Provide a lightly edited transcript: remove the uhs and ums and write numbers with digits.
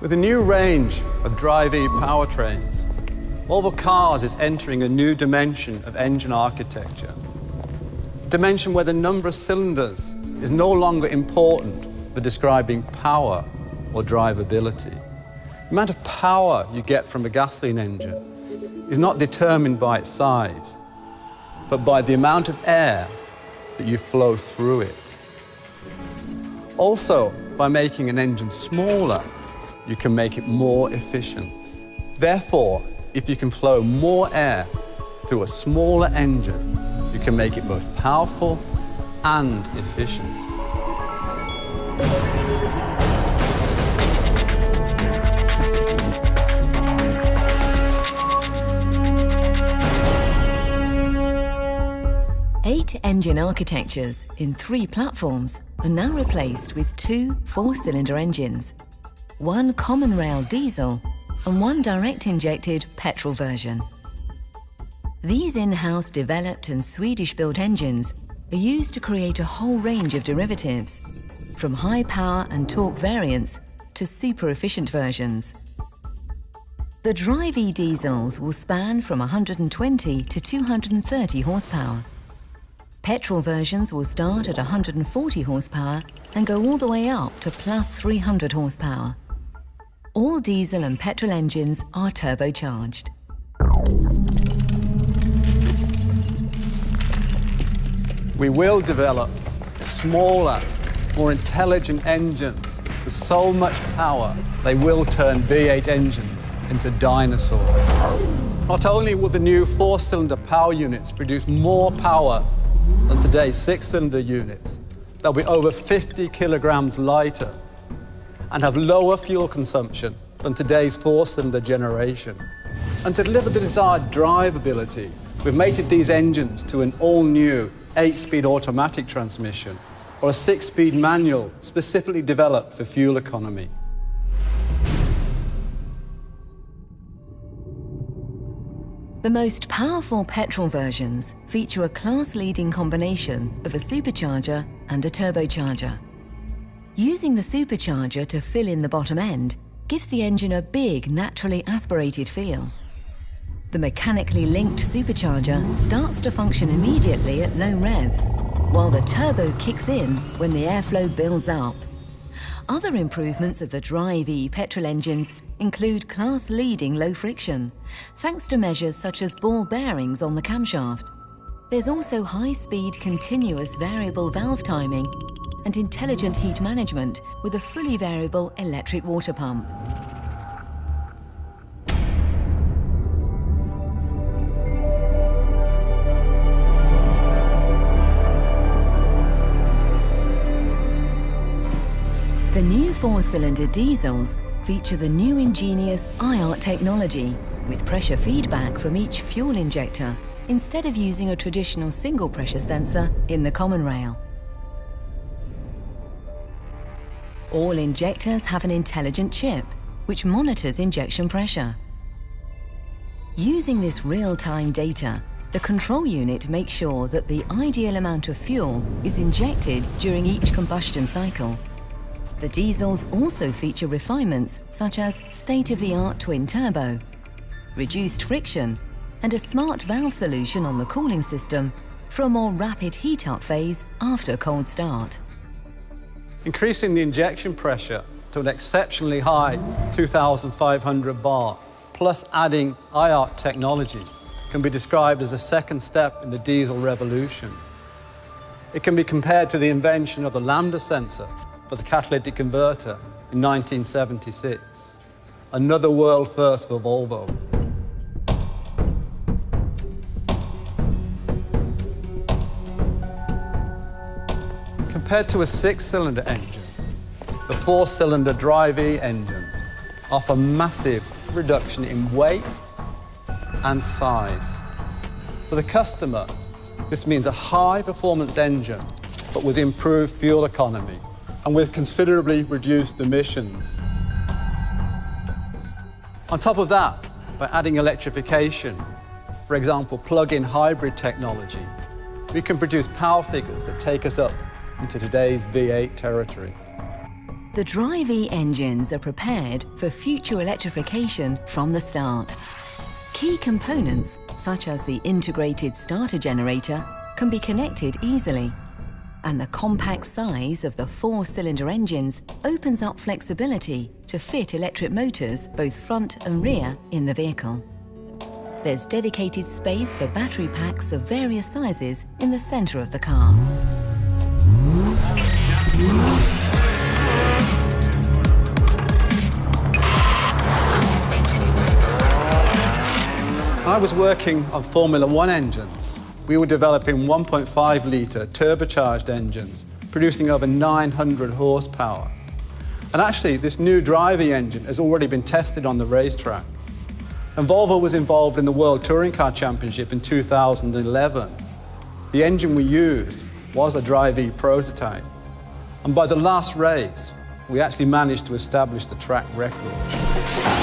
With a new range of Drive E powertrains, Volvo Cars is entering a new dimension of engine architecture. A dimension where the number of cylinders is no longer important for describing power or drivability. The amount of power you get from a gasoline engine is not determined by its size, but by the amount of air that you flow through it. Also, by making an engine smaller, you can make it more efficient. Therefore, if you can flow more air through a smaller engine, you can make it both powerful and efficient. Eight engine architectures in 3 platforms are now replaced with 2 4-cylinder engines, 1 common rail diesel and 1 direct-injected petrol version. These in-house developed and Swedish-built engines are used to create a whole range of derivatives, from high power and torque variants to super-efficient versions. The Drive E diesels will span from 120 to 230 horsepower. Petrol versions will start at 140 horsepower and go all the way up to plus 300 horsepower. All diesel and petrol engines are turbocharged. We will develop smaller, more intelligent engines with so much power they will turn V8 engines into dinosaurs. Not only will the new 4-cylinder power units produce more power than today's 6-cylinder units, they'll be over 50 kilograms lighter and have lower fuel consumption than today's 4-cylinder generation. And to deliver the desired drivability, we've mated these engines to an all-new 8-speed automatic transmission or a 6-speed manual specifically developed for fuel economy. The most powerful petrol versions feature a class-leading combination of a supercharger and a turbocharger. Using the supercharger to fill in the bottom end gives the engine a big, naturally aspirated feel. The mechanically linked supercharger starts to function immediately at low revs, while the turbo kicks in when the airflow builds up. Other improvements of the Drive E petrol engines include class-leading low friction, thanks to measures such as ball bearings on the camshaft. There's also high-speed continuous variable valve timing and intelligent heat management with a fully variable electric water pump. The new 4-cylinder diesels feature the new ingenious IART technology with pressure feedback from each fuel injector instead of using a traditional single pressure sensor in the common rail. All injectors have an intelligent chip which monitors injection pressure. Using this real-time data, the control unit makes sure that the ideal amount of fuel is injected during each combustion cycle. The diesels also feature refinements such as state-of-the-art twin turbo, reduced friction, and a smart valve solution on the cooling system for a more rapid heat-up phase after cold start. Increasing the injection pressure to an exceptionally high 2,500 bar, plus adding IART technology, can be described as a second step in the diesel revolution. It can be compared to the invention of the lambda sensor for the catalytic converter in 1976. Another world first for Volvo. Compared to a 6-cylinder engine, the 4-cylinder Drive E engines offer massive reduction in weight and size. For the customer, this means a high-performance engine, but with improved fuel economy and with considerably reduced emissions. On top of that, by adding electrification, for example, plug-in hybrid technology, we can produce power figures that take us up into today's V8 territory. The Drive E engines are prepared for future electrification from the start. Key components, such as the integrated starter generator, can be connected easily, and the compact size of the 4-cylinder engines opens up flexibility to fit electric motors both front and rear in the vehicle. There's dedicated space for battery packs of various sizes in the centre of the car. When I was working on Formula One engines, we were developing 1.5-litre turbocharged engines, producing over 900 horsepower. And actually, this new Drive E engine has already been tested on the racetrack. And Volvo was involved in the World Touring Car Championship in 2011. The engine we used was a Drive E prototype. And by the last race, we actually managed to establish the track record.